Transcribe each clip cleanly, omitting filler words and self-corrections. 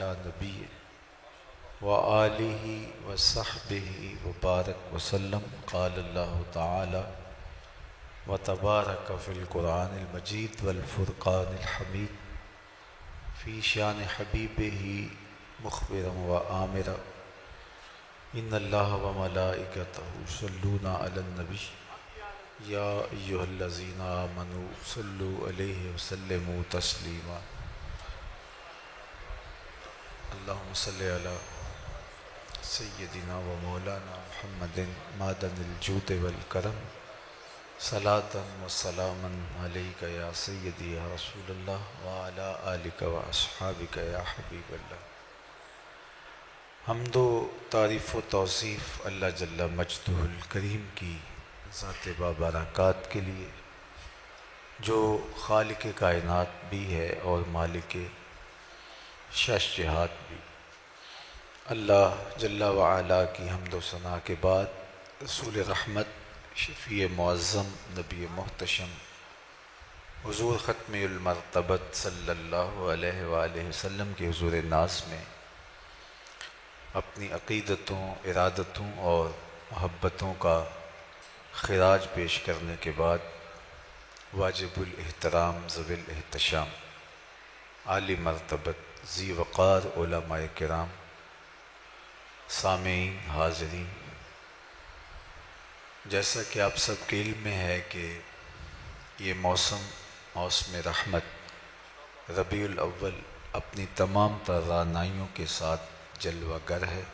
علی نبی وآلہ وصحبہ وبارک وسلم۔ قال اللہ تعالی وتبارک فی القرآن المجید والفرقان الحمید فی شان حبیبہ مخبرا وآمرا ان اللہ وملائکتہ یصلون علی النبی یا ایہا الذین آمنوا صلوا علیہ وسلموا تسلیما۔ اللہم صلی علی سیدنا و مولانا محمد معدن الجود والکرم صلاۃ و سلاما علیک یا سیدی یا رسول اللہ وعلی آلک و اصحابک یا حبیب اللہ۔ حمد و تعریف و توصیف اللہ جل مجدہ الکریم کی ذات بابرکات کے لیے، جو خالق کائنات بھی ہے اور مالک شش جہات بھی۔ اللہ جل وعلا کی حمد و ثنا کے بعد رسول رحمت، شفیع معظم، نبی محتشم حضور ختم المرتبت صلی اللہ علیہ وآلہ وسلم کے حضور ناز میں اپنی عقیدتوں، ارادتوں اور محبتوں کا خراج پیش کرنے کے بعد واجب الاحترام ذوی الاحتشام عالی مرتبت ذی وقار علماء کرام، سامعین، حاضرین، جیسا کہ آپ سب کے علم میں ہے کہ یہ موسم رحمت ربیع الاول اپنی تمام توانائیوں کے ساتھ جلوہ گر ہے،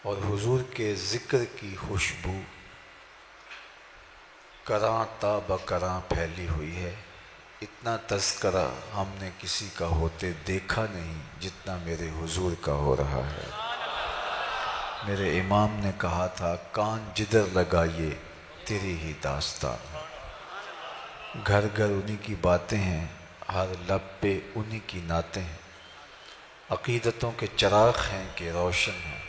اور حضور کے ذکر کی خوشبو کراں تا بکراں پھیلی ہوئی ہے۔ اتنا تذکرہ ہم نے کسی کا ہوتے دیکھا نہیں جتنا میرے حضور کا ہو رہا ہے۔ میرے امام نے کہا تھا، کان جدھر لگائیے تیری ہی داستان۔ گھر گھر انہی کی باتیں ہیں، ہر لب پہ انہی کی نعتیں ہیں۔ عقیدتوں کے چراغ ہیں کہ روشن ہیں،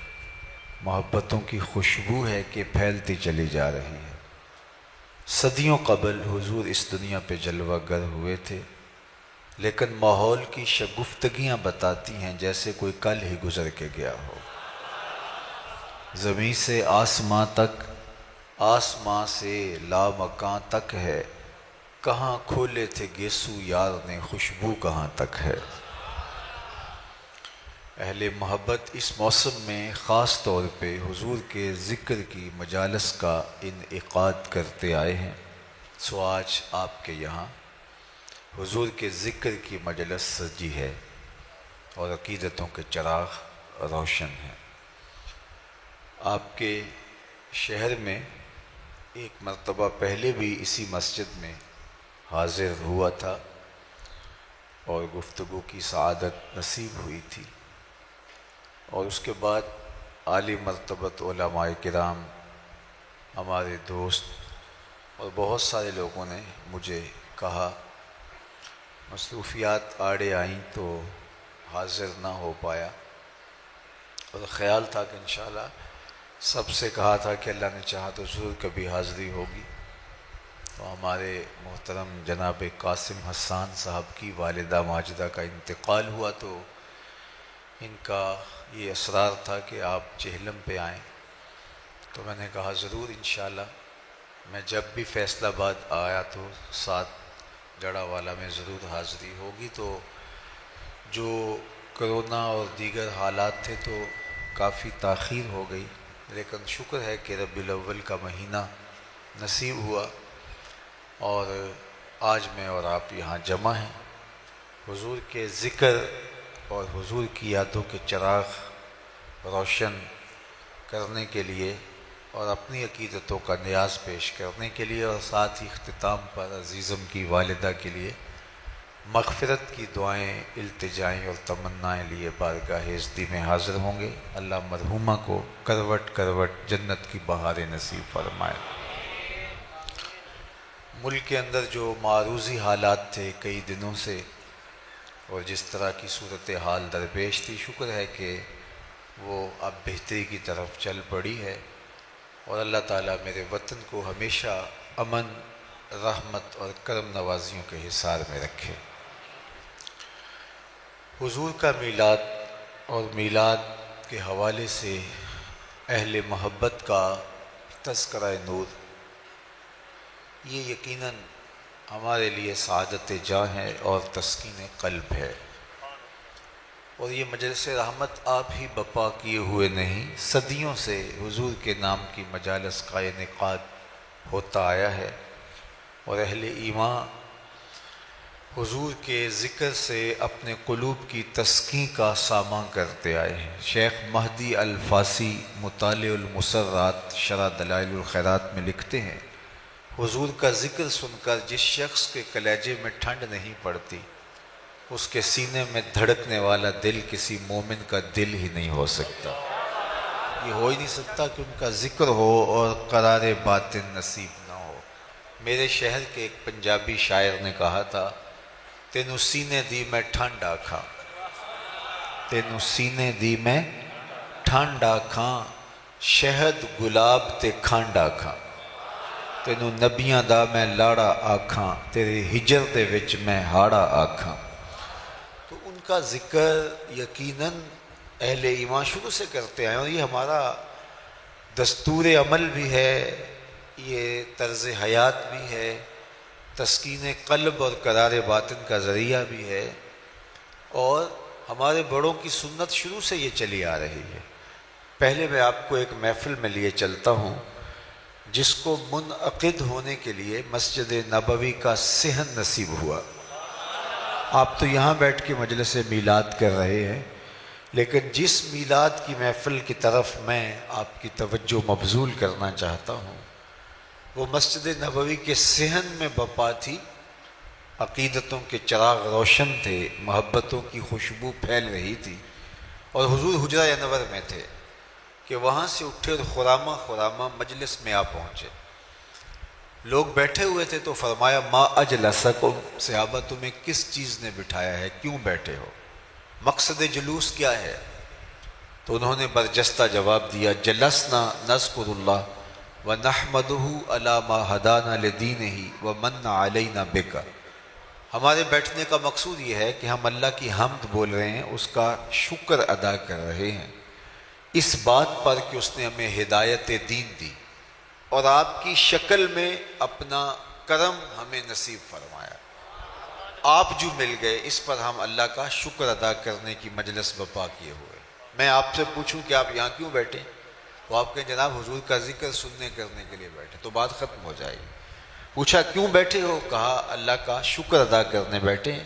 محبتوں کی خوشبو ہے کہ پھیلتی چلی جا رہی ہے۔ صدیوں قبل حضور اس دنیا پہ جلوہ گر ہوئے تھے، لیکن ماحول کی شگفتگیاں بتاتی ہیں جیسے کوئی کل ہی گزر کے گیا ہو۔ زمین سے آسماں تک، آسماں سے لامکاں تک ہے، کہاں کھولے تھے گیسو یار نے، خوشبو کہاں تک ہے۔ اہل محبت اس موسم میں خاص طور پہ حضور کے ذکر کی مجالس کا انعقاد کرتے آئے ہیں۔ سو آج آپ کے یہاں حضور کے ذکر کی مجلس سجی ہے اور عقیدتوں کے چراغ روشن ہیں۔ آپ کے شہر میں ایک مرتبہ پہلے بھی اسی مسجد میں حاضر ہوا تھا اور گفتگو کی سعادت نصیب ہوئی تھی، اور اس کے بعد عالی مرتبت علماء کرام، ہمارے دوست اور بہت سارے لوگوں نے مجھے کہا، مصروفیات آڑے آئیں تو حاضر نہ ہو پایا، اور خیال تھا کہ انشاءاللہ سب سے کہا تھا کہ اللہ نے چاہا تو ضرور کبھی حاضری ہوگی۔ تو ہمارے محترم جناب قاسم حسان صاحب کی والدہ ماجدہ کا انتقال ہوا، تو ان کا یہ اصرار تھا کہ آپ چہلم پہ آئیں، تو میں نے کہا ضرور انشاءاللہ میں جب بھی فیصل آباد آیا تو ساتھ جڑا والا میں ضرور حاضری ہوگی۔ تو جو کرونا اور دیگر حالات تھے تو کافی تاخیر ہو گئی، لیکن شکر ہے کہ ربیع الاول کا مہینہ نصیب ہوا، اور آج میں اور آپ یہاں جمع ہیں حضور کے ذکر اور حضور کی یادوں کے چراغ روشن کرنے کے لیے، اور اپنی عقیدتوں کا نیاز پیش کرنے کے لیے، اور ساتھ ہی اختتام پر عزیزم کی والدہ کے لیے مغفرت کی دعائیں، التجائیں اور تمنائیں لیے بارگاہ عزتی میں حاضر ہوں گے۔ اللہ مرحومہ کو کروٹ کروٹ جنت کی بہاریں نصیب فرمائے۔ ملک کے اندر جو معروضی حالات تھے کئی دنوں سے، اور جس طرح کی صورتحال درپیش تھی، شکر ہے کہ وہ اب بہتری کی طرف چل پڑی ہے، اور اللہ تعالیٰ میرے وطن کو ہمیشہ امن، رحمت اور کرم نوازیوں کے حصار میں رکھے۔ حضور کا میلاد اور میلاد کے حوالے سے اہل محبت کا تذکرہ نور، یہ یقیناً ہمارے لیے سعادت جاں ہے اور تسکین قلب ہے۔ اور یہ مجلس رحمت آپ ہی بپا کیے ہوئے نہیں، صدیوں سے حضور کے نام کی مجالس کا انعقاد ہوتا آیا ہے، اور اہل ایمان حضور کے ذکر سے اپنے قلوب کی تسکین کا ساماں کرتے آئے ہیں۔ شیخ مہدی الفاسی مطالع المسرات شرح دلائل الخیرات میں لکھتے ہیں، حضور کا ذکر سن کر جس شخص کے کلیجے میں ٹھنڈ نہیں پڑتی، اس کے سینے میں دھڑکنے والا دل کسی مومن کا دل ہی نہیں ہو سکتا۔ یہ ہو ہی نہیں سکتا کہ ان کا ذکر ہو اور قرار باطن نصیب نہ ہو۔ میرے شہر کے ایک پنجابی شاعر نے کہا تھا، تینوں سینے دی میں ٹھنڈ آکھاں، تینوں سینے دی میں ٹھنڈ آکھاں، شہد گلاب تے کھنڈ آکھاں، تینوں نبیاں دا میں لاڑا آکھاں، تیرے ہجر دے وچ میں ہاڑا آکھاں۔ تو ان کا ذکر یقیناً اہل ایمان شروع سے کرتے ہیں، اور یہ ہمارا دستور عمل بھی ہے، یہ طرز حیات بھی ہے، تسکین قلب اور قرار باطن کا ذریعہ بھی ہے، اور ہمارے بڑوں کی سنت شروع سے یہ چلی آ رہی ہے۔ پہلے میں آپ کو ایک محفل میں لیے چلتا ہوں جس کو منعقد ہونے کے لیے مسجد نبوی کا صحن نصیب ہوا۔ آپ تو یہاں بیٹھ کے مجلس میلاد کر رہے ہیں، لیکن جس میلاد کی محفل کی طرف میں آپ کی توجہ مبذول کرنا چاہتا ہوں وہ مسجد نبوی کے صحن میں بپا تھی۔ عقیدتوں کے چراغ روشن تھے، محبتوں کی خوشبو پھیل رہی تھی، اور حضور حجرہ انور میں تھے کہ وہاں سے اٹھے اور خرامہ خرامہ مجلس میں آ پہنچے۔ لوگ بیٹھے ہوئے تھے تو فرمایا، ما اجلسکم، صحابہ تمہیں کس چیز نے بٹھایا ہے، کیوں بیٹھے ہو، مقصد جلوس کیا ہے؟ تو انہوں نے برجستہ جواب دیا، جلسنا نذکر اللہ وَنَحْمَدُهُ عَلَى مَا هَدَانَا لِدِينِهِ وَمَنَّ عَلَيْنَا بِكَ۔ ہمارے بیٹھنے کا مقصود یہ ہے کہ ہم اللہ کی حمد بول رہے ہیں، اس کا شکر ادا کر رہے ہیں اس بات پر کہ اس نے ہمیں ہدایت دین دی اور آپ کی شکل میں اپنا کرم ہمیں نصیب فرمایا۔ آپ جو مل گئے، اس پر ہم اللہ کا شکر ادا کرنے کی مجلس بپا کیے ہوئے۔ میں آپ سے پوچھوں کہ آپ یہاں کیوں بیٹھے؟ تو آپ کہیں جناب حضور کا ذکر سننے کرنے کے لیے بیٹھے، تو بات ختم ہو جائے گی۔ پوچھا کیوں بیٹھے ہو؟ کہا اللہ کا شکر ادا کرنے بیٹھے ہیں،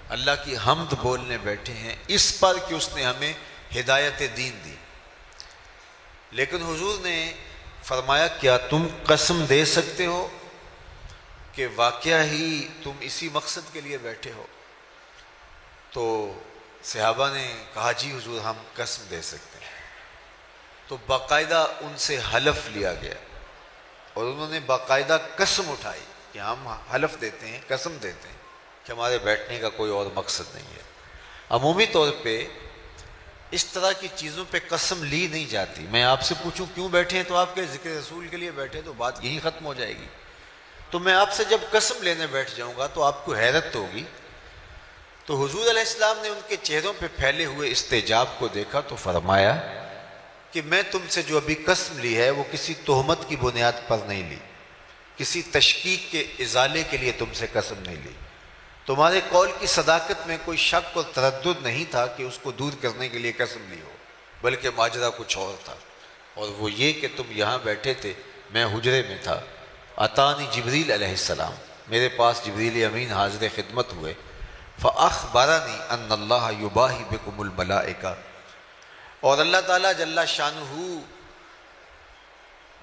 اللہ کی حمد بولنے بیٹھے ہیں اس پر کہ اس نے ہمیں ہدایت دین دی۔ لیکن حضور نے فرمایا، کیا تم قسم دے سکتے ہو کہ واقعہ ہی تم اسی مقصد کے لیے بیٹھے ہو؟ تو صحابہ نے کہا جی حضور ہم قسم دے سکتے ہیں۔ تو باقاعدہ ان سے حلف لیا گیا اور انہوں نے باقاعدہ قسم اٹھائی کہ ہم حلف دیتے ہیں، قسم دیتے ہیں کہ ہمارے بیٹھنے کا کوئی اور مقصد نہیں ہے۔ عمومی طور پہ اس طرح کی چیزوں پہ قسم لی نہیں جاتی۔ میں آپ سے پوچھوں کیوں بیٹھے ہیں تو آپ کے ذکر رسول کے لیے بیٹھے، تو بات یہی ختم ہو جائے گی۔ تو میں آپ سے جب قسم لینے بیٹھ جاؤں گا تو آپ کو حیرت ہوگی۔ تو حضور علیہ السلام نے ان کے چہروں پہ پھیلے ہوئے استعجاب کو دیکھا تو فرمایا کہ میں تم سے جو ابھی قسم لی ہے وہ کسی تہمت کی بنیاد پر نہیں لی، کسی تشکیک کے ازالے کے لیے تم سے قسم نہیں لی، تمہارے قول کی صداقت میں کوئی شک اور تردد نہیں تھا کہ اس کو دور کرنے کے لیے قسم لی ہو، بلکہ ماجرا کچھ اور تھا، اور وہ یہ کہ تم یہاں بیٹھے تھے، میں حجرے میں تھا، اتانی جبریل علیہ السلام، میرے پاس جبریل امین حاضر خدمت ہوئے، فاخبرنی ان اللہ یباہی بکم الملائکہ، اور اللہ تعالیٰ جل شانہ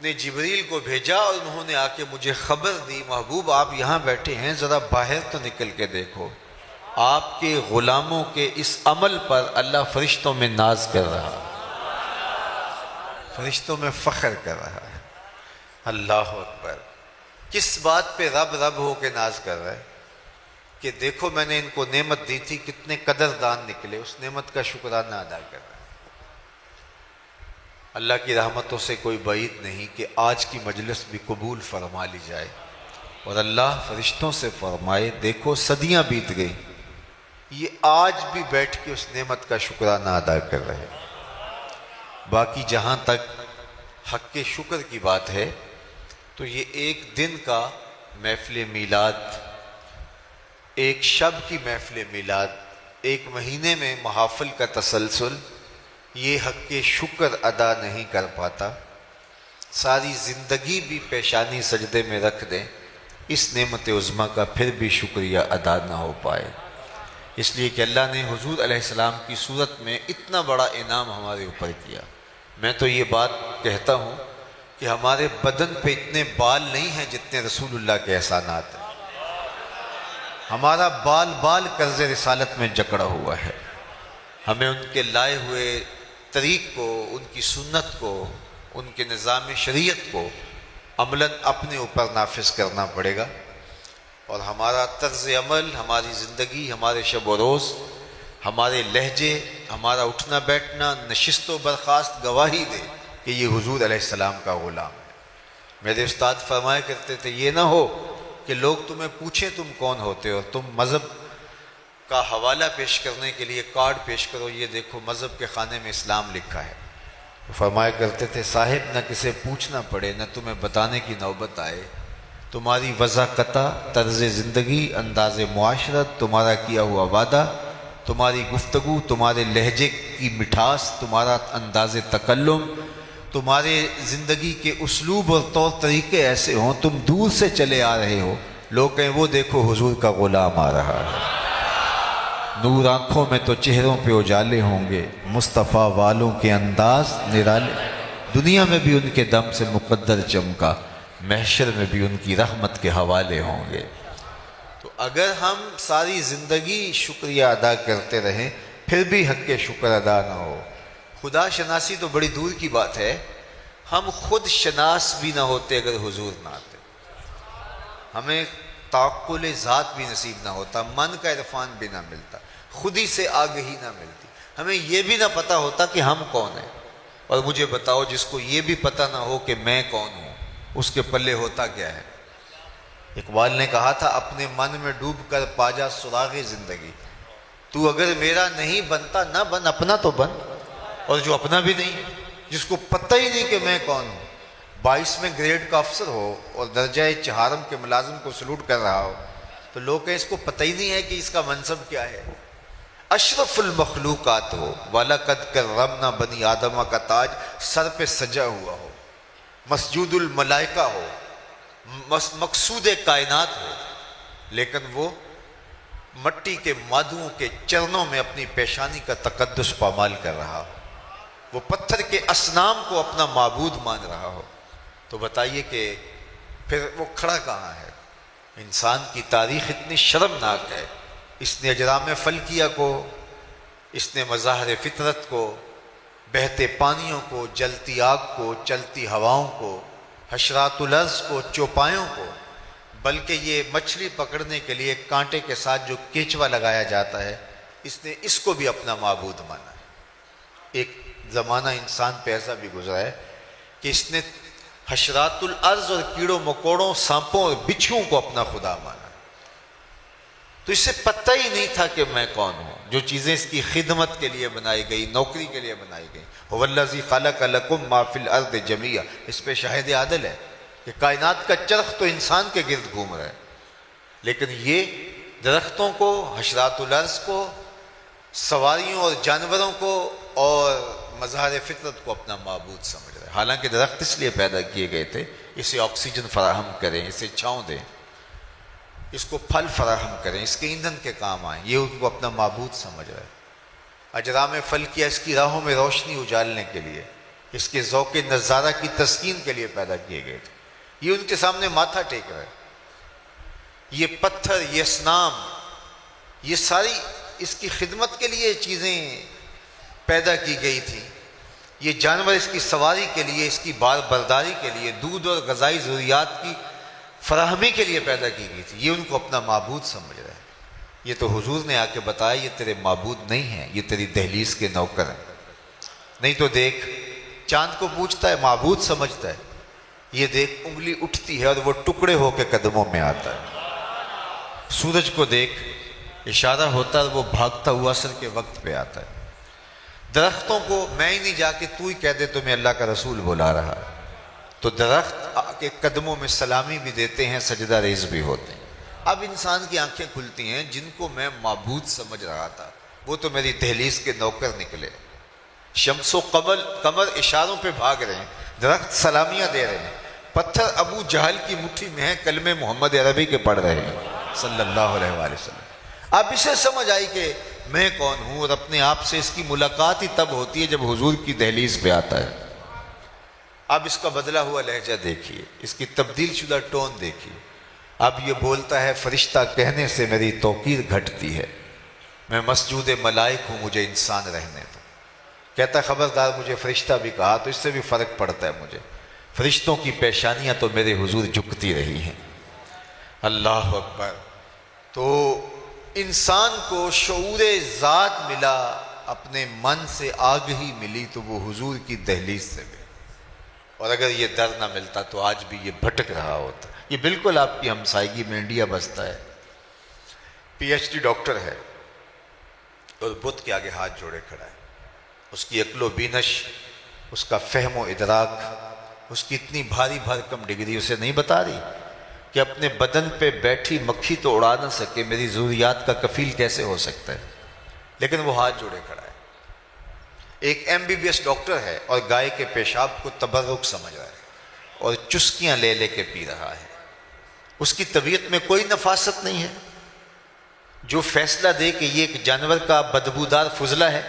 نے جبریل کو بھیجا اور انہوں نے آ کے مجھے خبر دی، محبوب آپ یہاں بیٹھے ہیں، ذرا باہر تو نکل کے دیکھو، آپ کے غلاموں کے اس عمل پر اللہ فرشتوں میں ناز کر رہا ہے، فرشتوں میں فخر کر رہا ہے۔ اللہ اکبر! کس بات پہ رب رب ہو کے ناز کر رہا ہے کہ دیکھو میں نے ان کو نعمت دی تھی، کتنے قدردان نکلے، اس نعمت کا شکرانہ ادا کر رہا ہے۔ اللہ کی رحمتوں سے کوئی بعید نہیں کہ آج کی مجلس بھی قبول فرما لی جائے اور اللہ فرشتوں سے فرمائے، دیکھو صدیاں بیت گئی، یہ آج بھی بیٹھ کے اس نعمت کا شکرانہ ادا کر رہے ہیں۔ باقی جہاں تک حق کے شکر کی بات ہے تو یہ ایک دن کا محفل میلاد، ایک شب کی محفل میلاد، ایک مہینے میں محافل کا تسلسل، یہ حق کے شکر ادا نہیں کر پاتا۔ ساری زندگی بھی پیشانی سجدے میں رکھ دیں، اس نعمت عظمیٰ کا پھر بھی شکریہ ادا نہ ہو پائے۔ اس لیے کہ اللہ نے حضور علیہ السلام کی صورت میں اتنا بڑا انعام ہمارے اوپر کیا۔ میں تو یہ بات کہتا ہوں کہ ہمارے بدن پہ اتنے بال نہیں ہیں جتنے رسول اللہ کے احسانات ہیں۔ ہمارا بال بال قرض رسالت میں جکڑا ہوا ہے۔ ہمیں ان کے لائے ہوئے طریق کو، ان کی سنت کو، ان کے نظام شریعت کو عملاً اپنے اوپر نافذ کرنا پڑے گا، اور ہمارا طرز عمل، ہماری زندگی، ہمارے شب و روز، ہمارے لہجے، ہمارا اٹھنا بیٹھنا، نشست و برخاست گواہی دے کہ یہ حضور علیہ السلام کا غلام ہے۔ میرے استاد فرمایا کرتے تھے یہ نہ ہو کہ لوگ تمہیں پوچھیں تم کون ہوتے ہو، تم مذہب کا حوالہ پیش کرنے کے لیے کارڈ پیش کرو، یہ دیکھو مذہب کے خانے میں اسلام لکھا ہے۔ فرمایا کرتے تھے صاحب نہ کسے پوچھنا پڑے، نہ تمہیں بتانے کی نوبت آئے، تمہاری وضاقتہ، طرز زندگی، انداز معاشرت، تمہارا کیا ہوا وعدہ، تمہاری گفتگو، تمہارے لہجے کی مٹھاس، تمہارا انداز تکلم، تمہارے زندگی کے اسلوب اور طور طریقے ایسے ہوں، تم دور سے چلے آ رہے ہو، لوگ کہیں وہ دیکھو حضور کا غلام آ رہا ہے۔ نور آنکھوں میں تو چہروں پہ اجالے ہوں گے، مصطفیٰ والوں کے انداز نرالے، دنیا میں بھی ان کے دم سے مقدر چمکا، محشر میں بھی ان کی رحمت کے حوالے ہوں گے۔ تو اگر ہم ساری زندگی شکریہ ادا کرتے رہیں پھر بھی حق کے شکر ادا نہ ہو، خدا شناسی تو بڑی دور کی بات ہے، ہم خود شناس بھی نہ ہوتے اگر حضور نہ آتے، ہمیں تعقل ذات بھی نصیب نہ ہوتا، من کا عرفان بھی نہ ملتا، خود ہی سے آگہی نہ ملتی، ہمیں یہ بھی نہ پتہ ہوتا کہ ہم کون ہیں۔ اور مجھے بتاؤ جس کو یہ بھی پتہ نہ ہو کہ میں کون ہوں، اس کے پلے ہوتا کیا ہے؟ اقبال نے کہا تھا اپنے من میں ڈوب کر پا جا سراغ زندگی، تو اگر میرا نہیں بنتا نہ بن، اپنا تو بن۔ اور جو اپنا بھی نہیں، جس کو پتہ ہی نہیں کہ میں کون ہوں، 22ویں گریڈ کا افسر ہو اور درجہ چہارم کے ملازم کو سلوٹ کر رہا ہو، تو لوگ کہیں اس کو پتہ ہی نہیں ہے کہ اس کا منصب کیا ہے۔ اشرف المخلوقات ہو، وَلَقَدْ كَرَّمْنَا بنی آدمہ کا تاج سر پہ سجا ہوا ہو، مسجود الملائکہ ہو، مقصود کائنات ہو، لیکن وہ مٹی کے مادوں کے چرنوں میں اپنی پیشانی کا تقدس پامال کر رہا ہو، وہ پتھر کے اصنام کو اپنا معبود مان رہا ہو، تو بتائیے کہ پھر وہ کھڑا کہاں ہے؟ انسان کی تاریخ اتنی شرمناک ہے، اس نے اجرام فلکیہ کو، اس نے مظاہر فطرت کو، بہتے پانیوں کو، جلتی آگ کو، چلتی ہواؤں کو، حشرات الارض کو، چوپایوں کو، بلکہ یہ مچھلی پکڑنے کے لیے کانٹے کے ساتھ جو کیچوا لگایا جاتا ہے، اس نے اس کو بھی اپنا معبود مانا ہے۔ ایک زمانہ انسان پہ ایسا بھی گزرا ہے کہ اس نے حشرات الارض اور کیڑوں مکوڑوں، سانپوں اور بچھوؤں کو اپنا خدا مانا، تو اسے پتہ ہی نہیں تھا کہ میں کون ہوں۔ جو چیزیں اس کی خدمت کے لیے بنائی گئی، نوکری کے لیے بنائی گئی، هو الذی خلق لکم ما فی الارض جمیعا، اس پہ شاہد عادل ہے کہ کائنات کا چرخ تو انسان کے گرد گھوم رہا ہے، لیکن یہ درختوں کو، حشرات الارض کو، سواریوں اور جانوروں کو اور مظاہر فطرت کو اپنا معبود سمجھ رہے ہیں۔ حالانکہ درخت اس لیے پیدا کیے گئے تھے اسے آکسیجن فراہم کریں، اسے چھاؤں دیں، اس کو پھل فراہم کریں، اس کے ایندھن کے کام آئیں، یہ ان کو اپنا معبود سمجھ رہے ہیں۔ اجرام فلکیہ اس کی راہوں میں روشنی اجالنے کے لیے، اس کے ذوق نظارہ کی تسکین کے لیے پیدا کیے گئے تھے، یہ ان کے سامنے ماتھا ٹیک رہے ہیں۔ یہ پتھر، یہ اصنام، یہ ساری اس کی خدمت کے لیے چیزیں پیدا کی گئی تھی، یہ جانور اس کی سواری کے لیے، اس کی بار برداری کے لیے، دودھ اور غذائی ضروریات کی فراہمی کے لیے پیدا کی گئی تھی، یہ ان کو اپنا معبود سمجھ رہے ہیں۔ یہ تو حضور نے آ کے بتایا یہ تیرے معبود نہیں ہیں، یہ تیری دہلیز کے نوکر ہیں۔ نہیں تو دیکھ چاند کو پوچھتا ہے، معبود سمجھتا ہے، یہ دیکھ انگلی اٹھتی ہے اور وہ ٹکڑے ہو کے قدموں میں آتا ہے۔ سورج کو دیکھ، اشارہ ہوتا ہے وہ بھاگتا ہوا عصر کے وقت پہ آتا ہے۔ درختوں کو میں ہی نہیں جا کے تو ہی کہہ دے تمہیں اللہ کا رسول بلا رہا ہے، تو درخت کے قدموں میں سلامی بھی دیتے ہیں، سجدہ ریز بھی ہوتے ہیں۔ اب انسان کی آنکھیں کھلتی ہیں، جن کو میں معبود سمجھ رہا تھا وہ تو میری دہلیز کے نوکر نکلے۔ شمس و قمر اشاروں پہ بھاگ رہے ہیں، درخت سلامیاں دے رہے ہیں، پتھر ابو جہل کی مٹھی میں ہیں، کلمے محمد عربی کے پڑھ رہے ہیں صلی اللہ علیہ وآلہ وسلم۔ اب اسے سمجھ آئی کہ میں کون ہوں، اور اپنے آپ سے اس کی ملاقات ہی تب ہوتی ہے جب حضور کی دہلیز پہ آتا ہے۔ اب اس کا بدلا ہوا لہجہ دیکھیے، اس کی تبدیل شدہ ٹون دیکھیے۔ اب یہ بولتا ہے فرشتہ کہنے سے میری توقیر گھٹتی ہے، میں مسجود ملائک ہوں، مجھے انسان رہنے دو۔ کہتا ہے خبردار، مجھے فرشتہ بھی کہا تو اس سے بھی فرق پڑتا ہے مجھے، فرشتوں کی پیشانیاں تو میرے حضور جھکتی رہی ہیں۔ اللہ اکبر۔ تو انسان کو شعور ذات ملا، اپنے من سے آگہی ملی تو وہ حضور کی دہلیز سے ملی، اور اگر یہ در نہ ملتا تو آج بھی یہ بھٹک رہا ہوتا۔ یہ بالکل آپ کی ہمسائیگی میں انڈیا بستا ہے، پی ایچ ڈی ڈاکٹر ہے اور بت کے آگے ہاتھ جوڑے کھڑا ہے۔ اس کی عقل و بینش، اس کا فہم و ادراک، اس کی اتنی بھاری بھرکم ڈگری اسے نہیں بتا رہی کہ اپنے بدن پہ بیٹھی مکھی تو اڑا نہ سکے، میری ضروریات کا کفیل کیسے ہو سکتا ہے، لیکن وہ ہاتھ جوڑے کھڑا ہے۔ ایک M B B S doctor ہے اور گائے کے پیشاب کو تبرک سمجھ رہا ہے اور چسکیاں لے لے کے پی رہا ہے۔ اس کی طبیعت میں کوئی نفاست نہیں ہے جو فیصلہ دے کہ یہ ایک جانور کا بدبودار فضلہ ہے،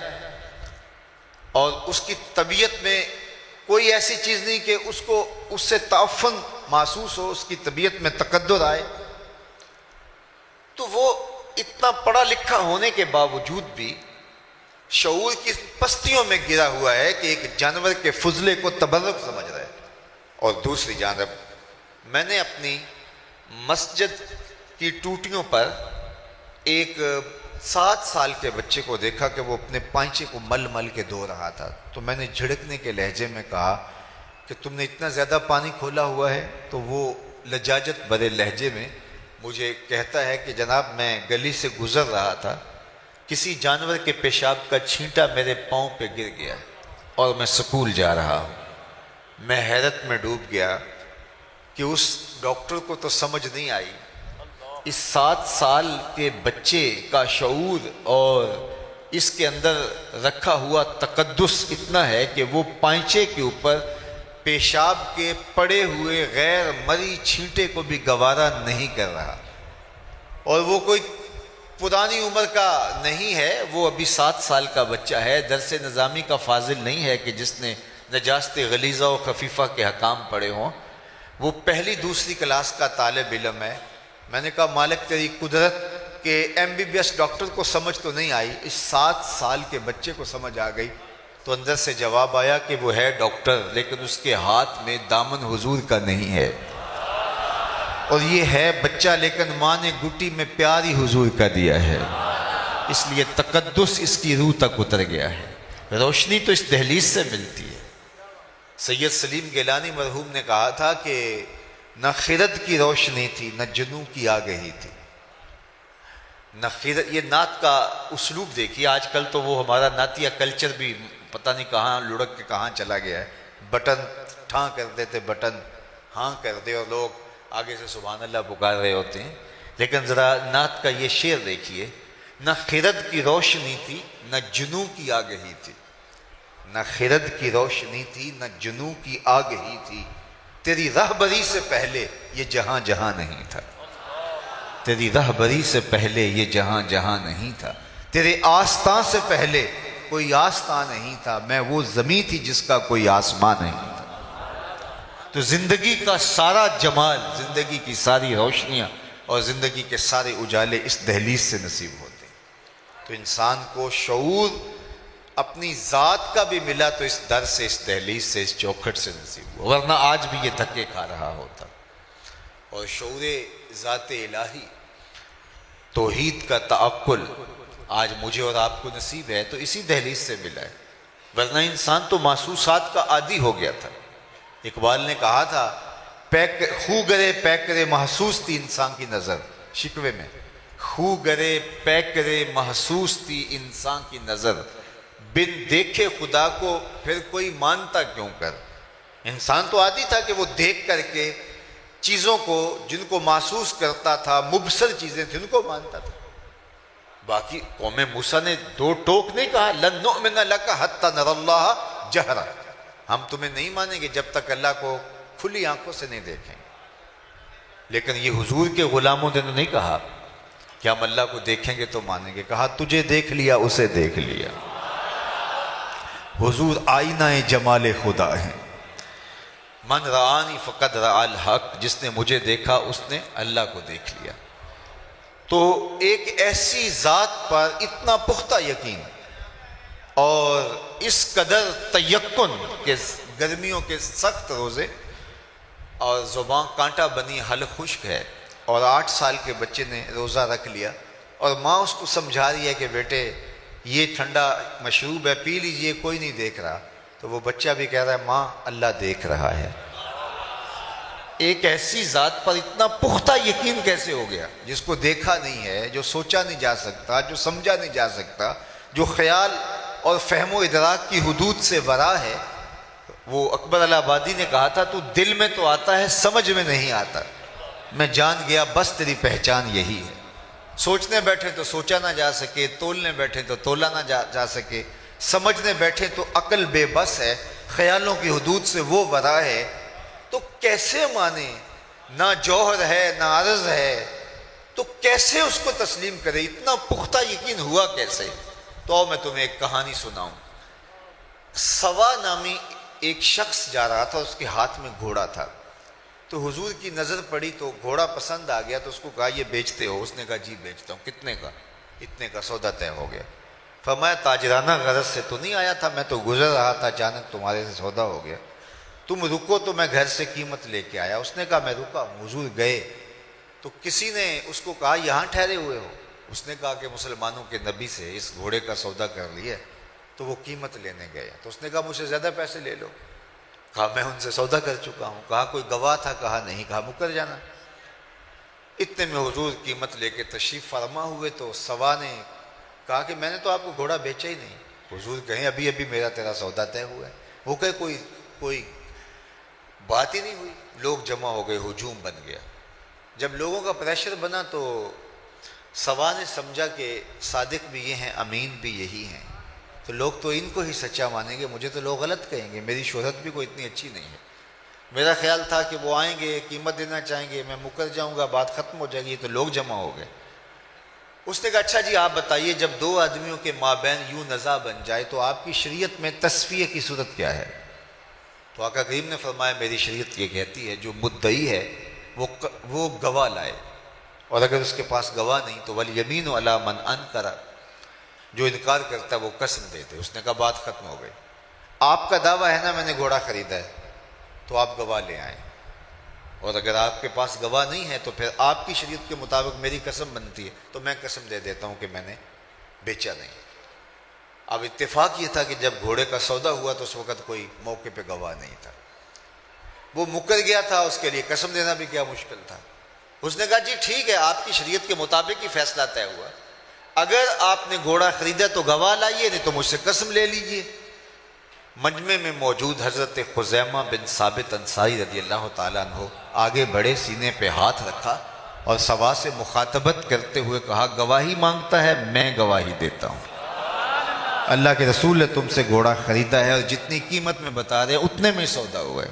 اور اس کی طبیعت میں کوئی ایسی چیز نہیں کہ اس کو اس سے تعفن محسوس ہو، اس کی طبیعت میں تقدر آئے۔ تو وہ اتنا پڑھا لکھا ہونے کے باوجود بھی شعور کی پستیوں میں گرا ہوا ہے کہ ایک جانور کے فضلے کو تبرک سمجھ رہا ہے۔ اور دوسری جانب میں نے اپنی مسجد کی ٹوٹیوں پر ایک 7 سال کے بچے کو دیکھا کہ وہ اپنے پائنچے کو مل مل کے دھو رہا تھا، تو میں نے جھڑکنے کے لہجے میں کہا کہ تم نے اتنا زیادہ پانی کھولا ہوا ہے؟ تو وہ لجاجت بھرے لہجے میں مجھے کہتا ہے کہ جناب میں گلی سے گزر رہا تھا، کسی جانور کے پیشاب کا چھینٹا میرے پاؤں پہ گر گیا اور میں سکول جا رہا ہوں۔ میں حیرت میں ڈوب گیا کہ اس ڈاکٹر کو تو سمجھ نہیں آئی، اس 7 سال کے بچے کا شعور اور اس کے اندر رکھا ہوا تقدس اتنا ہے کہ وہ پائنچے کے اوپر پیشاب کے پڑے ہوئے غیر مری چھینٹے کو بھی گوارا نہیں کر رہا، اور وہ کوئی پرانی عمر کا نہیں ہے، وہ ابھی 7 سال کا بچہ ہے، درس نظامی کا فاضل نہیں ہے کہ جس نے نجاست غلیظہ و خفیفہ کے حکام پڑھے ہوں، وہ پہلی دوسری کلاس کا طالب علم ہے۔ میں نے کہا مالک تیری قدرت کہ M B B S doctor کو سمجھ تو نہیں آئی، اس 7 سال کے بچے کو سمجھ آ گئی۔ تو اندر سے جواب آیا کہ وہ ہے ڈاکٹر، لیکن اس کے ہاتھ میں دامن حضور کا نہیں ہے، اور یہ ہے بچہ لیکن ماں نے گٹی میں پیار ہی حضور کا دیا ہے، اس لیے تقدس اس کی روح تک اتر گیا ہے۔ روشنی تو اس دہلیز سے ملتی ہے۔ سید سلیم گیلانی مرحوم نے کہا تھا کہ نہ خرد کی روشنی تھی نہ جنوں کی آگہی تھی، نہ خرد۔ یہ نعت کا اسلوب دیکھیے، آج کل تو وہ ہمارا نعتیہ کلچر بھی پتہ نہیں کہاں لڑک کے کہاں چلا گیا ہے، بٹن ٹھاں کر دیتے، بٹن ہاں کر دے اور لوگ آگے سے سبحان اللہ پکار رہے ہوتے ہیں، لیکن ذرا نعت کا یہ شعر دیکھیے، نہ خرد کی روشنی تھی نہ جنوں کی آگہی تھی، نہ خرد کی روشنی تھی نہ جنوں کی آگہی تھی، تیری رہبری سے پہلے یہ جہاں جہاں نہیں تھا، تیری رہبری سے پہلے یہ جہاں جہاں نہیں تھا، تیرے آستاں سے پہلے کوئی آستاں نہیں تھا، میں وہ زمین تھی جس کا کوئی آسمان نہیں تھا۔ تو زندگی کا سارا جمال، زندگی کی ساری روشنیاں اور زندگی کے سارے اجالے اس دہلیز سے نصیب ہوتے ہیں۔ تو انسان کو شعور اپنی ذات کا بھی ملا تو اس در سے، اس دہلیز سے، اس چوکھٹ سے نصیب ہوا، ورنہ آج بھی یہ دھکے کھا رہا ہوتا۔ اور شعور ذات الہی، توحید کا تعقل آج مجھے اور آپ کو نصیب ہے تو اسی دہلیز سے ملا ہے، ورنہ انسان تو محسوسات کا عادی ہو گیا تھا۔ اقبال نے کہا تھا خو گرے پیکرے محسوس تھی انسان کی نظر، شکوے میں خو گرے پے کرے محسوس تھی انسان کی نظر، بن دیکھے خدا کو پھر کوئی مانتا کیوں کر۔ انسان تو عادی تھا کہ وہ دیکھ کر کے چیزوں کو جن کو محسوس کرتا تھا، مبصر چیزیں تھیں، ان کو مانتا تھا۔ باقی قوم موسیٰ نے دو ٹوک نہیں کہا لن نؤمن لک حتی نری اللہ جہرا، ہم تمہیں نہیں مانیں گے جب تک اللہ کو کھلی آنکھوں سے نہیں دیکھیں۔ لیکن یہ حضور کے غلاموں نے نہیں کہا کہ ہم اللہ کو دیکھیں گے تو مانیں گے، کہا تجھے دیکھ لیا اسے دیکھ لیا۔ حضور آئینہ جمال خدا ہیں۔ من رآنی فقد رأى الحق، جس نے مجھے دیکھا اس نے اللہ کو دیکھ لیا۔ تو ایک ایسی ذات پر اتنا پختہ یقین اور اس قدر تیقن کہ گرمیوں کے سخت روزے اور زبان کانٹا بنی حل خشک ہے، اور 8 سال کے بچے نے روزہ رکھ لیا، اور ماں اس کو سمجھا رہی ہے کہ بیٹے یہ ٹھنڈا مشروب ہے پی لیجئے، کوئی نہیں دیکھ رہا، تو وہ بچہ بھی کہہ رہا ہے ماں اللہ دیکھ رہا ہے۔ ایک ایسی ذات پر اتنا پختہ یقین کیسے ہو گیا جس کو دیکھا نہیں ہے، جو سوچا نہیں جا سکتا، جو سمجھا نہیں جا سکتا، جو خیال اور فہم و ادراک کی حدود سے ورا ہے۔ وہ اکبر الہ آبادی نے کہا تھا تو دل میں تو آتا ہے سمجھ میں نہیں آتا، میں جان گیا بس تیری پہچان یہی ہے۔ سوچنے بیٹھے تو سوچا نہ جا سکے، تولنے بیٹھے تو تولا نہ جا سکے، سمجھنے بیٹھے تو عقل بے بس ہے، خیالوں کی حدود سے وہ ورا ہے۔ تو کیسے مانے؟ نہ جوہر ہے نہ عرض ہے، تو کیسے اس کو تسلیم کرے؟ اتنا پختہ یقین ہوا کیسے؟ تو میں تمہیں ایک کہانی سناؤں۔ سوا نامی ایک شخص جا رہا تھا، اس کے ہاتھ میں گھوڑا تھا، تو حضور کی نظر پڑی تو گھوڑا پسند آ گیا، تو اس کو کہا یہ بیچتے ہو؟ اس نے کہا جی بیچتا ہوں۔ کتنے کا؟ اتنے کا، سودا طے ہو گیا۔ فرمایا تاجرانہ غرض سے تو نہیں آیا تھا، میں تو گزر رہا تھا، اچانک تمہارے سے سودا ہو گیا، تم رکو تو میں گھر سے قیمت لے کے آیا۔ اس نے کہا میں رکا ہوں۔ حضور گئے تو کسی نے اس کو کہا یہاں ٹھہرے ہوئے ہو؟ اس نے کہا کہ مسلمانوں کے نبی سے اس گھوڑے کا سودا کر لیا، تو وہ قیمت لینے گیا۔ تو اس نے کہا مجھ سے زیادہ پیسے لے لو۔ کہا میں ان سے سودا کر چکا ہوں۔ کہا کوئی گواہ تھا؟ کہا نہیں۔ کہا مکر جانا۔ اتنے میں حضور قیمت لے کے تشریف فرما ہوئے، تو سوا نے کہا کہ میں نے تو آپ کو گھوڑا بیچا ہی نہیں۔ حضور کہیں ابھی ابھی میرا تیرا سودا طے ہوا ہے۔ وہ کہے کوئی بات ہی نہیں ہوئی۔ لوگ جمع ہو گئے، ہجوم بن گیا۔ جب لوگوں کا پریشر بنا تو سوا نے سمجھا کہ صادق بھی یہ ہیں، امین بھی یہی ہیں، تو لوگ تو ان کو ہی سچا مانیں گے، مجھے تو لوگ غلط کہیں گے، میری شہرت بھی کوئی اتنی اچھی نہیں ہے۔ میرا خیال تھا کہ وہ آئیں گے، قیمت دینا چاہیں گے، میں مکر جاؤں گا، بات ختم ہو جائے گی، تو لوگ جمع ہو گئے۔ اس نے کہا اچھا جی آپ بتائیے، جب دو آدمیوں کے مابین یوں نزاع بن جائے تو آپ کی شریعت میں تصفیہ کی صورت کیا ہے؟ تو آقا کریم نے فرمایا میری شریعت یہ کہتی ہے جو مدعی ہے وہ گواہ لائے، اور اگر اس کے پاس گواہ نہیں تو والیمین علی من انکر، جو انکار کرتا ہے وہ قسم دیتے۔ اس نے کہا بات ختم ہو گئی۔ آپ کا دعویٰ ہے نا میں نے گھوڑا خریدا ہے، تو آپ گواہ لے آئیں، اور اگر آپ کے پاس گواہ نہیں ہے تو پھر آپ کی شریعت کے مطابق میری قسم بنتی ہے، تو میں قسم دے دیتا ہوں کہ میں نے بیچا نہیں۔ اب اتفاق یہ تھا کہ جب گھوڑے کا سودا ہوا تو اس وقت کوئی موقع پہ گواہ نہیں تھا، وہ مکر گیا تھا، اس کے لیے قسم دینا بھی کیا مشکل تھا۔ اس نے کہا جی ٹھیک ہے، آپ کی شریعت کے مطابق ہی فیصلہ طے ہوا، اگر آپ نے گھوڑا خریدا تو گواہ لائیے، نہیں تو مجھ سے قسم لے لیجئے۔ مجمع میں موجود حضرت خزیمہ بن ثابت انصاری رضی اللہ تعالیٰ عنہ آگے بڑھے، سینے پہ ہاتھ رکھا اور سوا سے مخاطبت کرتے ہوئے کہا گواہی مانگتا ہے، میں گواہی دیتا ہوں۔ اللہ کے رسول نے تم سے گھوڑا خریدا ہے اور جتنی قیمت میں بتا رہے اتنے میں سودا ہوا ہے۔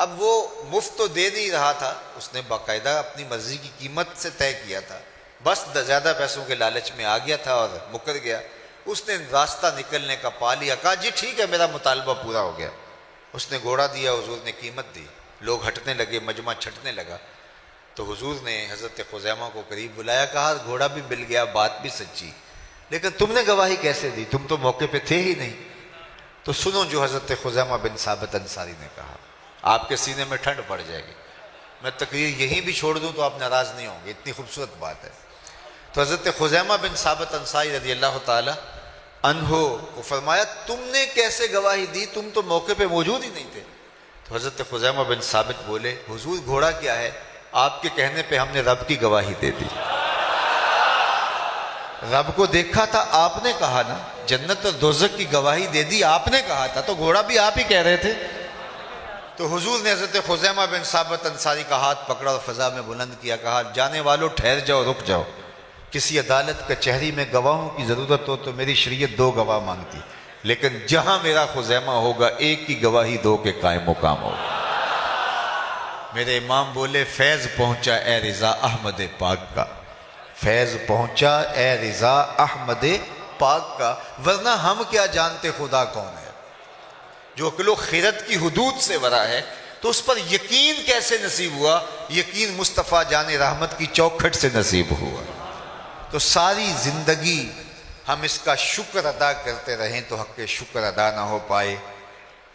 اب وہ مفت تو دے نہیں رہا تھا، اس نے باقاعدہ اپنی مرضی کی قیمت سے طے کیا تھا، بس زیادہ پیسوں کے لالچ میں آ گیا تھا اور مکر گیا۔ اس نے راستہ نکلنے کا پا لیا، کہا جی ٹھیک ہے میرا مطالبہ پورا ہو گیا۔ اس نے گھوڑا دیا، حضور نے قیمت دی، لوگ ہٹنے لگے، مجمع چھٹنے لگا، تو حضور نے حضرت خزیمہ کو قریب بلایا، کہا گھوڑا بھی مل گیا، بات بھی سچی، لیکن تم نے گواہی کیسے دی؟ تم تو موقع پہ تھے ہی نہیں۔ تو سنو جو حضرت خزیمہ بن ثابت انصاری نے کہا، آپ کے سینے میں ٹھنڈ پڑ جائے گی، میں تقریر یہیں بھی چھوڑ دوں تو آپ ناراض نہیں ہوں گے، اتنی خوبصورت بات ہے۔ تو حضرت خزیمہ بن ثابت انصاری رضی اللہ تعالی عنہ کو فرمایا تم نے کیسے گواہی دی؟ تم تو موقع پہ موجود ہی نہیں تھے۔ تو حضرت خزیمہ بن ثابت بولے حضور گھوڑا کیا ہے، آپ کے کہنے پہ ہم نے رب کی گواہی دے دی۔ رب کو دیکھا تھا آپ نے کہا نا، جنت اور دوزخ کی گواہی دے دی آپ نے کہا تھا، تو گھوڑا بھی آپ ہی کہہ رہے تھے۔ تو حضور نے حضرت خزیمہ بن ثابت انصاری کا ہاتھ پکڑا اور فضا میں بلند کیا، کہا جانے والوں ٹھہر جاؤ، رک جاؤ، کسی عدالت کچہری میں گواہوں کی ضرورت ہو تو میری شریعت 2 گواہ مانگتی، لیکن جہاں میرا خزیمہ ہوگا ایک کی گواہی 2 کے قائم مقام ہوگا۔ میرے امام بولے فیض پہنچا اے رضا احمد پاک کا، فیض پہنچا اے رضا احمد پاک کا، ورنہ ہم کیا جانتے خدا کون ہے؟ جو عقل و خیرت کی حدود سے ورا ہے تو اس پر یقین کیسے نصیب ہوا؟ یقین مصطفیٰ جان رحمت کی چوکھٹ سے نصیب ہوا۔ تو ساری زندگی ہم اس کا شکر ادا کرتے رہیں تو حق شکر ادا نہ ہو پائے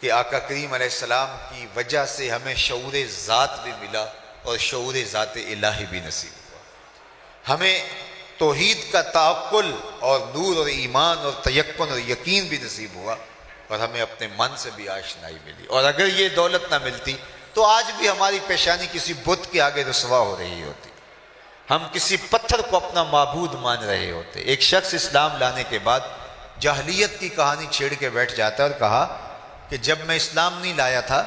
کہ آقا کریم علیہ السلام کی وجہ سے ہمیں شعور ذات بھی ملا اور شعور ذات الہی بھی نصیب ہوا۔ ہمیں توحید کا تعقل اور نور اور ایمان اور تیقن اور یقین بھی نصیب ہوا، اور ہمیں اپنے من سے بھی آشنائی ملی۔ اور اگر یہ دولت نہ ملتی تو آج بھی ہماری پیشانی کسی بت کے آگے رسوا ہو رہی ہوتی، ہم کسی پتھر کو اپنا معبود مان رہے ہوتے۔ ایک شخص اسلام لانے کے بعد جاہلیت کی کہانی چھیڑ کے بیٹھ جاتا ہے اور کہا کہ جب میں اسلام نہیں لایا تھا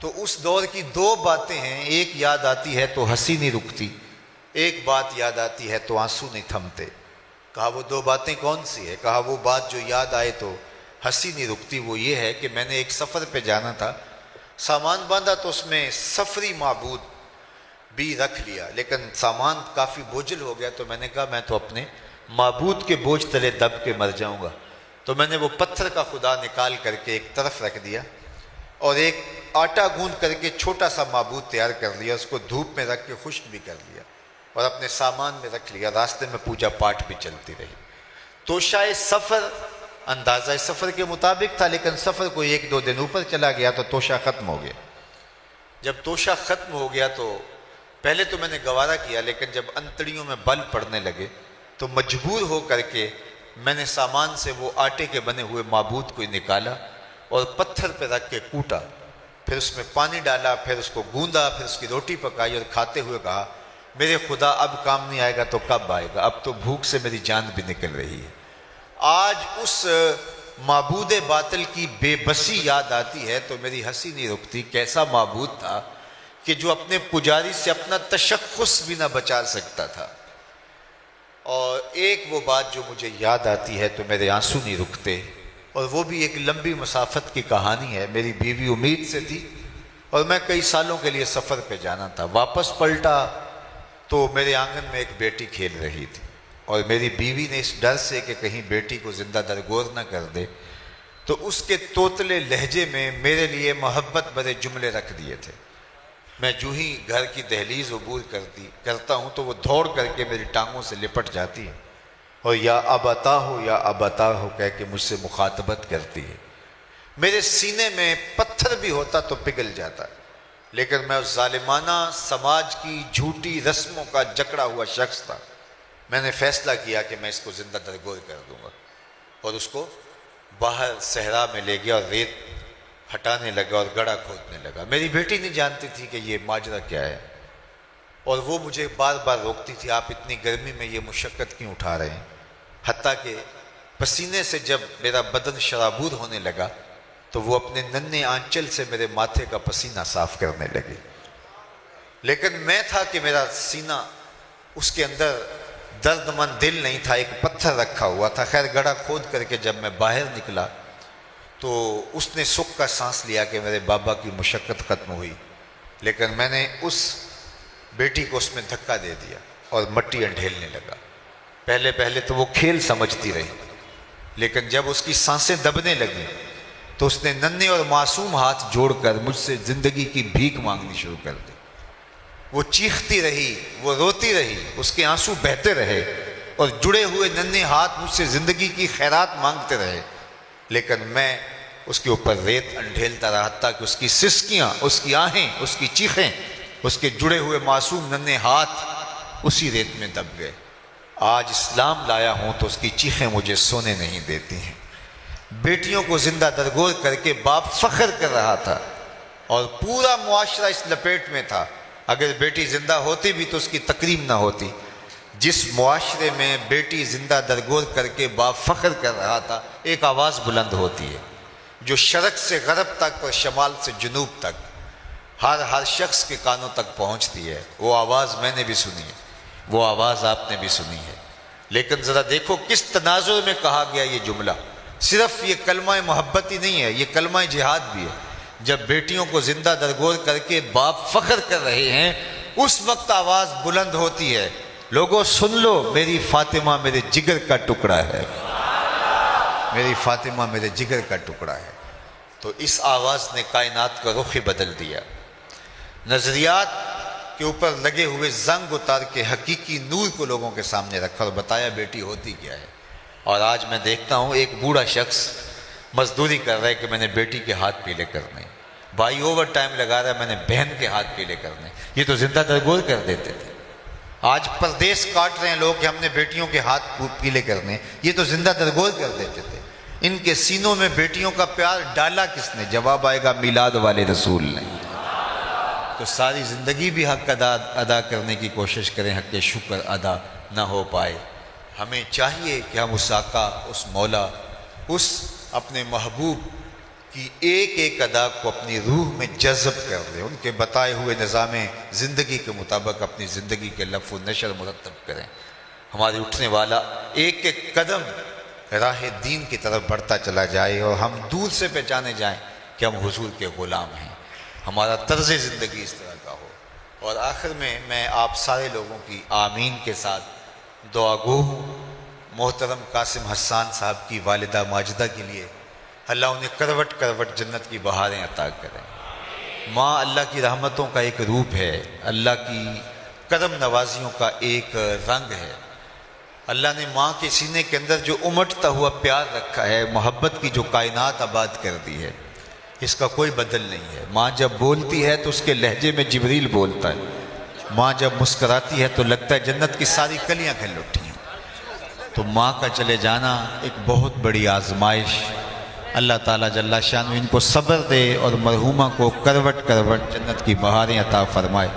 تو اس دور کی 2 باتیں ہیں، ایک یاد آتی ہے تو ہنسی نہیں رکتی، ایک بات یاد آتی ہے تو آنسو نہیں تھمتے۔ کہا وہ 2 باتیں کون سی ہے؟ کہا وہ بات جو یاد آئے تو ہنسی نہیں رکتی وہ یہ ہے کہ میں نے ایک سفر پہ جانا تھا، سامان باندھا تو اس میں سفری معبود بھی رکھ لیا، لیکن سامان کافی بوجھل ہو گیا تو میں نے کہا میں تو اپنے معبود کے بوجھ تلے دب کے مر جاؤں گا، تو میں نے وہ پتھر کا خدا نکال کر کے ایک طرف رکھ دیا اور ایک آٹا گوندھ کر کے چھوٹا سا معبود تیار کر لیا، اس کو دھوپ میں رکھ کے خشک بھی کر لیا اور اپنے سامان میں رکھ لیا۔ راستے میں پوجا پاٹ بھی چلتی رہی۔ تو شاید سفر اندازہ سفر کے مطابق تھا، لیکن سفر کو 1-2 دن اوپر چلا گیا تو توشہ ختم ہو گیا۔ جب توشہ ختم ہو گیا تو پہلے تو میں نے گوارا کیا، لیکن جب انتڑیوں میں بل پڑنے لگے تو مجبور ہو کر کے میں نے سامان سے وہ آٹے کے بنے ہوئے معبود کو نکالا اور پتھر پہ رکھ کے کوٹا، پھر اس میں پانی ڈالا، پھر اس کو گوندا، پھر اس کی روٹی پکائی اور کھاتے ہوئے کہا میرے خدا اب کام نہیں آئے گا تو کب آئے گا؟ اب تو بھوک سے میری جان بھی نکل رہی ہے۔ آج اس معبود باطل کی بے بسی یاد آتی ہے تو میری ہنسی نہیں رکتی۔ کیسا معبود تھا کہ جو اپنے پجاری سے اپنا تشخص بھی نہ بچا سکتا تھا۔ اور ایک وہ بات جو مجھے یاد آتی ہے تو میرے آنسو نہیں رکتے، اور وہ بھی ایک لمبی مسافت کی کہانی ہے۔ میری بیوی امید سے تھی اور میں کئی سالوں کے لیے سفر پہ جانا تھا، واپس پلٹا تو میرے آنگن میں ایک بیٹی کھیل رہی تھی، اور میری بیوی نے اس ڈر سے کہ کہیں بیٹی کو زندہ درگور نہ کر دے تو اس کے توتلے لہجے میں میرے لیے محبت بھرے جملے رکھ دیے تھے۔ میں جو ہی گھر کی دہلیز عبور کرتا ہوں تو وہ دوڑ کر کے میری ٹانگوں سے لپٹ جاتی ہے اور یا ابتا ہو یا ابتا ہو کہہ کے مجھ سے مخاطبت کرتی ہے۔ میرے سینے میں پتھر بھی ہوتا تو پگھل جاتا، لیکن میں اس ظالمانہ سماج کی جھوٹی رسموں کا جکڑا ہوا شخص تھا۔ میں نے فیصلہ کیا کہ میں اس کو زندہ درگور کر دوں گا، اور اس کو باہر صحرا میں لے گیا اور ریت ہٹانے لگا اور گڑھا کھودنے لگا۔ میری بیٹی نہیں جانتی تھی کہ یہ ماجرا کیا ہے، اور وہ مجھے بار بار روکتی تھی آپ اتنی گرمی میں یہ مشقت کیوں اٹھا رہے ہیں، حتیٰ کہ پسینے سے جب میرا بدن شرابور ہونے لگا تو وہ اپنے ننھے آنچل سے میرے ماتھے کا پسینہ صاف کرنے لگی، لیکن میں تھا کہ میرا سینہ اس کے اندر درد مند دل نہیں تھا، ایک پتھر رکھا ہوا تھا۔ خیر گڑھا کھود کر کے جب میں باہر نکلا تو اس نے سکھ کا سانس لیا کہ میرے بابا کی مشقت ختم ہوئی، لیکن میں نے اس بیٹی کو اس میں دھکا دے دیا اور مٹی انڈھیلنے لگا۔ پہلے تو وہ کھیل سمجھتی رہی، لیکن جب اس کی سانسیں دبنے لگیں تو اس نے ننھے اور معصوم ہاتھ جوڑ کر مجھ سے زندگی کی بھیک مانگنی شروع کر دی۔ وہ چیختی رہی، وہ روتی رہی، اس کے آنسو بہتے رہے اور جڑے ہوئے ننھے ہاتھ مجھ سے زندگی کی خیرات مانگتے رہے، لیکن میں اس کے اوپر ریت انڈھیلتا رہا حتیٰ کہ اس کی سسکیاں، اس کی آہیں، اس کی چیخیں، اس کے جڑے ہوئے معصوم ننھے ہاتھ اسی ریت میں دب گئے۔ آج اسلام لایا ہوں تو اس کی چیخیں مجھے سونے نہیں دیتی ہیں۔ بیٹیوں کو زندہ درگور کر کے باپ فخر کر رہا تھا اور پورا معاشرہ اس لپیٹ میں تھا، اگر بیٹی زندہ ہوتی بھی تو اس کی تکریم نہ ہوتی۔ جس معاشرے میں بیٹی زندہ درگور کر کے باپ فخر کر رہا تھا، ایک آواز بلند ہوتی ہے جو شرق سے غرب تک اور شمال سے جنوب تک ہر شخص کے کانوں تک پہنچتی ہے۔ وہ آواز میں نے بھی سنی ہے، وہ آواز آپ نے بھی سنی ہے، لیکن ذرا دیکھو کس تناظر میں کہا گیا یہ جملہ۔ صرف یہ کلمہ محبت ہی نہیں ہے، یہ کلمہ جہاد بھی ہے۔ جب بیٹیوں کو زندہ درگور کر کے باپ فخر کر رہے ہیں، اس وقت آواز بلند ہوتی ہے، لوگوں سن لو، میری فاطمہ میرے جگر کا ٹکڑا ہے، میری فاطمہ میرے جگر کا ٹکڑا ہے۔ تو اس آواز نے کائنات کا رخ بدل دیا۔ نظریات کے اوپر لگے ہوئے زنگ اتار کے حقیقی نور کو لوگوں کے سامنے رکھا اور بتایا بیٹی ہوتی کیا ہے۔ اور آج میں دیکھتا ہوں ایک بوڑھا شخص مزدوری کر رہا ہے کہ میں نے بیٹی کے ہاتھ پیلے کرنے، بھائی اوور ٹائم لگا رہا ہے میں نے بہن کے ہاتھ پیلے کرنے۔ یہ تو زندہ درگور کر دیتے تھے۔ آج پردیس کاٹ رہے ہیں لوگ کہ ہم نے بیٹیوں کے ہاتھ پیلے کرنے، یہ تو زندہ درگور کر دیتے تھے۔ ان کے سینوں میں بیٹیوں کا پیار ڈالا کس نے؟ جواب آئے گا میلاد والے رسول نے۔ تو ساری زندگی بھی حق ادا کرنے کی کوشش کریں، حق شکر ادا نہ ہو پائے۔ ہمیں چاہیے کہ ہم اس آقا، اس مولا، اس اپنے محبوب کی ایک ایک ادا کو اپنی روح میں جذب کر دیں، ان کے بتائے ہوئے نظام زندگی کے مطابق اپنی زندگی کے لف و نشر مرتب کریں۔ ہماری اٹھنے والا ایک ایک قدم راہ دین کی طرف بڑھتا چلا جائے اور ہم دور سے پہچانے جائیں کہ ہم حضور کے غلام ہیں، ہمارا طرز زندگی اس طرح کا ہو۔ اور آخر میں آپ سارے لوگوں کی آمین کے ساتھ دعا گو محترم قاسم حسان صاحب کی والدہ ماجدہ کے لیے اللہ انہیں کروٹ کروٹ جنت کی بہاریں عطا کریں۔ ماں اللہ کی رحمتوں کا ایک روپ ہے، اللہ کی کرم نوازیوں کا ایک رنگ ہے۔ اللہ نے ماں کے سینے کے اندر جو امٹتا ہوا پیار رکھا ہے، محبت کی جو کائنات آباد کر دی ہے، اس کا کوئی بدل نہیں ہے۔ ماں جب بولتی ہے تو اس کے لہجے میں جبریل بولتا ہے، ماں جب مسکراتی ہے تو لگتا ہے جنت کی ساری کلیاں کھل اٹھی ہیں۔ تو ماں کا چلے جانا ایک بہت بڑی آزمائش، اللہ تعالیٰ جل شانہ ان کو صبر دے اور مرحومہ کو کروٹ کروٹ جنت کی بہاریں عطا فرمائے۔